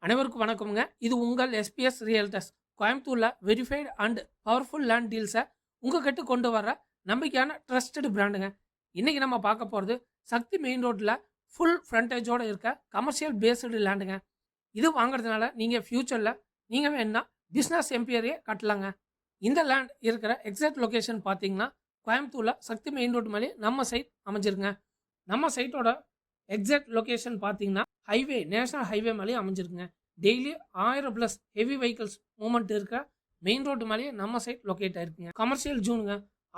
அனைவருக்கும் வணக்கம்ங்க. இது உங்கள் எஸ்பிஎஸ் ரியல்டர்ஸ். கோயம்புத்தூர்ல வெரிஃபைடு அண்ட் பவர்ஃபுல் லேண்ட் டீல்ஸை உங்ககிட்ட கொண்டு வர நம்பிக்கையான ட்ரஸ்டட் பிராண்டுங்க. இன்னைக்கு நம்ம பார்க்க போகிறது சக்தி மெயின் ரோட்டில் ஃபுல் ஃப்ரண்டேஜோடு இருக்க கமர்ஷியல் பேஸ்டு லேண்டுங்க. இது வாங்குறதுனால நீங்கள் ஃப்யூச்சரில் நீங்கள் வேணுன்னா பிஸ்னஸ் எம்பியரே கட்டலாங்க. இந்த லேண்ட் இருக்கிற எக்ஸாக்ட் லொக்கேஷன் பார்த்தீங்கன்னா கோயம்புத்தூரில் சக்தி மெயின் ரோடு மேலே நம்ம சைட் அமைஞ்சிருங்க. நம்ம சைட்டோட எக்ஸாக்ட் லொக்கேஷன் பார்த்தீங்கன்னா ஹைவே நேஷனல் ஹைவே மேலேயே அமைஞ்சிருக்குங்க. டெய்லி 1000+ ஹெவி வெஹிக்கிள்ஸ் மூவ்மெண்ட் இருக்க மெயின் ரோடு மேலேயே நம்ம சைட் லொக்கேட் ஆயிருக்குங்க. கமர்ஷியல் ஜூனுங்க.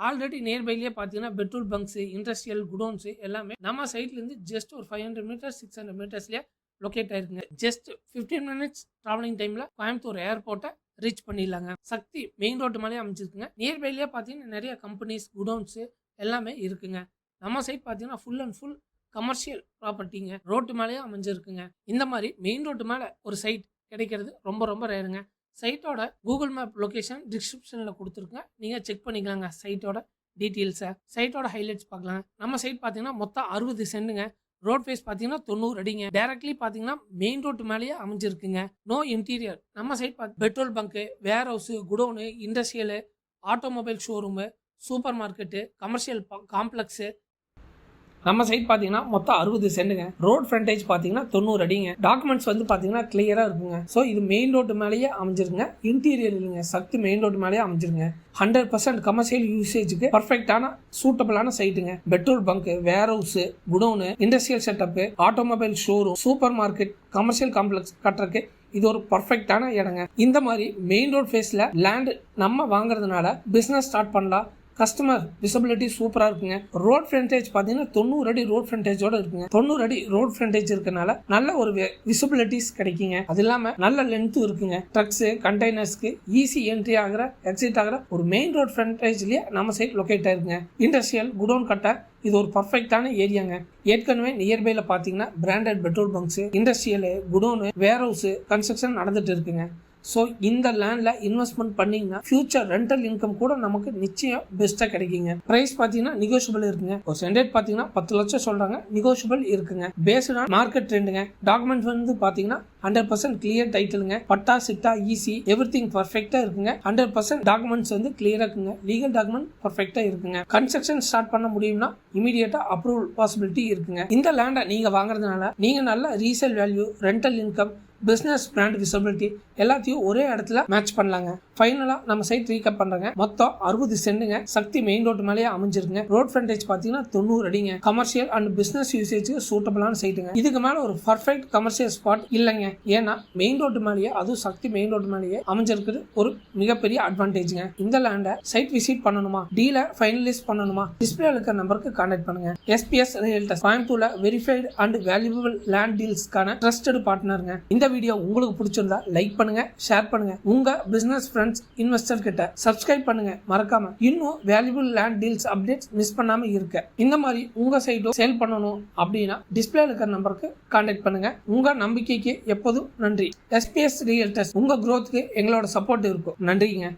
ஆல்ரெடி நியர்பைலேயே பார்த்தீங்கன்னா பெட்ரோல் பங்க்ஸு, இண்டஸ்ட்ரியல் குடோன்ஸு எல்லாமே நம்ம சைட்லேருந்து ஜஸ்ட் ஒரு 500 மீட்டர்ஸ் 600 மீட்டர்ஸ்லேயே லொக்கேட் ஆயிருக்குங்க. ஜஸ்ட் 15 மினிட்ஸ் ட்ராவலிங் டைமில் கோயம்புத்தூர் ஏர்போர்ட்டை ரீச் பண்ணிடலாங்க. சக்தி மெயின் ரோடு மேலேயே அமைஞ்சிருக்குங்க. நியர்பைலேயே பார்த்தீங்கன்னா நிறைய கம்பெனிஸ், குடோன்ஸு எல்லாமே இருக்குங்க. நம்ம சைட் பார்த்தீங்கன்னா ஃபுல் அண்ட் ஃபுல் கமர்ஷியல் ப்ராப்பர்ட்டிங்க. ரோட்டு மேலேயே அமைஞ்சிருக்குங்க. இந்த மாதிரி மெயின் ரோட்டு மேலே ஒரு சைட் கிடைக்கிறது ரொம்ப ரொம்ப ரேருங்க. சைட்டோட கூகுள் மேப் லொக்கேஷன் டிஸ்கிரிப்ஷனில் கொடுத்துருக்குங்க. நீங்கள் செக் பண்ணிக்கலாங்க சைட்டோட டீட்டெயில்ஸை. சைட்டோட ஹைலைட்ஸ் பார்க்கலாங்க. நம்ம சைட் பார்த்தீங்கன்னா மொத்தம் 60 சென்ட்டுங்க. ரோட் ஃபேஸ் பார்த்தீங்கன்னா 90 அடிங்க. டைரக்ட்லி பார்த்தீங்கன்னா மெயின் ரோட்டு மேலேயே அமைஞ்சிருக்குங்க. No interior. நம்ம site petrol bunk, warehouse, godown, industrial, automobile showroom, supermarket, commercial complex. நம்ம சைட் பார்த்தீங்கன்னா மொத்தம் 60 சென்ட்டுங்க. ரோட் ஃப்ரண்டேஜ் பார்த்தீங்கன்னா 90 அடிங்க. டாக்குமெண்ட்ஸ் வந்து பார்த்தீங்கன்னா கிளியராக இருக்குங்க. ஸோ இது மெயின் ரோட்டு மேலேயே அமைஞ்சிருங்க. இன்டீரியர் இல்லைங்க, சக்தி மெயின் ரோட்டு மேலேயே அமைஞ்சிருங்க. 100% கமர்ஷியல் யூசேஜுக்கு பர்ஃபெக்டான சூட்டபிளான சைட்டுங்க. Petrol bunk, warehouse, godown, industrial setup, automobile showroom, supermarket, commercial complex கட்டுறதுக்கு இது ஒரு பர்ஃபெக்டான இடங்க. இந்த மாதிரி மெயின் ரோட் ஃபேஸில் லேண்ட் நம்ம வாங்குறதுனால பிஸ்னஸ் ஸ்டார்ட் பண்ணலாம். கஸ்டமர் விசிபிலிட்டி சூப்பராக இருக்குங்க. ரோட் ஃப்ரண்டேஜ் பார்த்தீங்கன்னா 90 அடி ரோட் ஃப்ரண்டேஜோட இருக்குங்க. 90 அடி ரோட் ஃப்ரண்டேஜ் இருக்கனால நல்ல ஒரு விசிபிலிட்டிஸ் கிடைக்குங்க. அது இல்லாமல் நல்ல லென்த்து இருக்குங்க. ட்ரக்ஸு, கண்டெய்னர்ஸ்க்கு ஈஸி என்ட்ரி ஆகிற, எக்ஸிட் ஆகிற ஒரு மெயின் ரோட் ஃப்ரண்டேஜ்லேயே நம்ம சைட் லொக்கேட் ஆயிருக்குங்க. இண்டஸ்ட்ரியல் குடோன் கட்ட இது ஒரு பர்ஃபெக்டான ஏரியாங்க. ஏற்கனவே நியர்பைல பார்த்தீங்கன்னா branded petrol bunks, industrial, godown, warehouse construction நடந்துட்டு இருக்குங்க. ஸோ இந்த லேண்டில் இன்வெஸ்ட்மெண்ட் பண்ணிங்கன்னா ஃபியூச்சர் ரெண்டல் இன்கம் கூட நமக்கு நிச்சயம் பெஸ்ட்டாக கிடைக்குங்க. ப்ரைஸ் பார்த்தீங்கன்னா நெகோஷியபிள் இருக்குங்க. ஒரு சென்டேட் பார்த்தீங்கன்னா 10 லட்சம் சொல்கிறாங்க, நெகோஷியபிள் இருக்குங்க. பேஸ்டு ஆன் மார்க்கெட் ட்ரெண்டுங்க. டாக்குமெண்ட்ஸ் வந்து பார்த்தீங்கன்னா 100% கிளியர் டைட்டிலுங்க. பட்டா, சிட்டா, ஈசி எவ்ரிதிங் பர்ஃபெக்டாக இருக்குங்க. 100% டாக்குமெண்ட்ஸ் வந்து கிளியராக இருக்குங்க. லீகல் டாக்குமெண்ட் பர்ஃபெக்டாக இருக்குங்க. கன்ஸ்ட்ரக்ஷன் ஸ்டார்ட் பண்ண முடியும்னா இமீடியட்டா அப்ரூவல் பாசிபிலிட்டி இருக்குங்க. இந்த லேண்டை நீங்கள் வாங்குறதுனால நீங்கள் நல்ல resale value, rental income, business brand visibility எல்லாத்தையும் ஒரே இடத்துல மேட்ச் பண்ணலாங்க. ஃபைனலாக நம்ம சைட் ரீகப் பண்ணுறங்க. மொத்தம் 60 சென்ட்டுங்க. சக்தி மெயின் ரோட்டு மேலேயே அமைஞ்சிருக்குங்க. ரோட் ஃப்ரண்டேஜ் பார்த்தீங்கன்னா 90 அடிங்க. கமர்ஷியல் அண்ட் பிஸ்னஸ் யூசேஜுக்கு சூட்டபிளான சைட்டுங்க. இதுக்கு மேலே ஒரு பர்ஃபெக்ட் கமர்ஷியல் ஸ்பாட் இல்லைங்க. ஏன்னா மெயின் ரோட்டு மேலேயே, அதுவும் சக்தி மெயின் ரோட்டு மேலேயே அமைஞ்சிருக்குது ஒரு மிகப்பெரிய அட்வான்டேஜ்ங்க. இந்த லேண்டை சைட் விசிட் பண்ணணுமா, டீலை ஃபைனலைஸ் பண்ணணுமா, டிஸ்பிளே இருக்கிற நம்பருக்கு கான்டாக்ட் பண்ணுங்க. எஸ்பிஎஸ் ரியல்டர்ஸ் கோயம்புத்தூர்ல வெரிஃபைடு அண்ட் வேல்யூபிள் லேண்ட் டீல்ஸ்க்கான ட்ரஸ்டட் பார்ட்னருங்க. இந்த வீடியோ உங்களுக்கு பிடிச்சிருந்தா லைக் பண்ணுங்க, ஷேர் பண்ணுங்க. உங்க பிசினஸ் ஃப்ரெண்ட்ஸ், இன்வெஸ்டர் கிட்ட சப்ஸ்கிரைப் பண்ணுங்க. மறக்காம இன்னும் valuable land deals updates miss பண்ணாம இருக்க. இந்த மாதிரி உங்க சைட்டும் சேல் பண்ணணும் அப்படின்னா டிஸ்பிளே இருக்கிற நம்பருக்கு கான்டாக்ட் பண்ணுங்க. உங்க நம்பிக்கைக்கு எப்போதும் நன்றி. எஸ்பிஎஸ் ரியல்டர்ஸ், உங்க growthக்கு எங்களோட சப்போர்ட் இருக்கும். நன்றிங்க.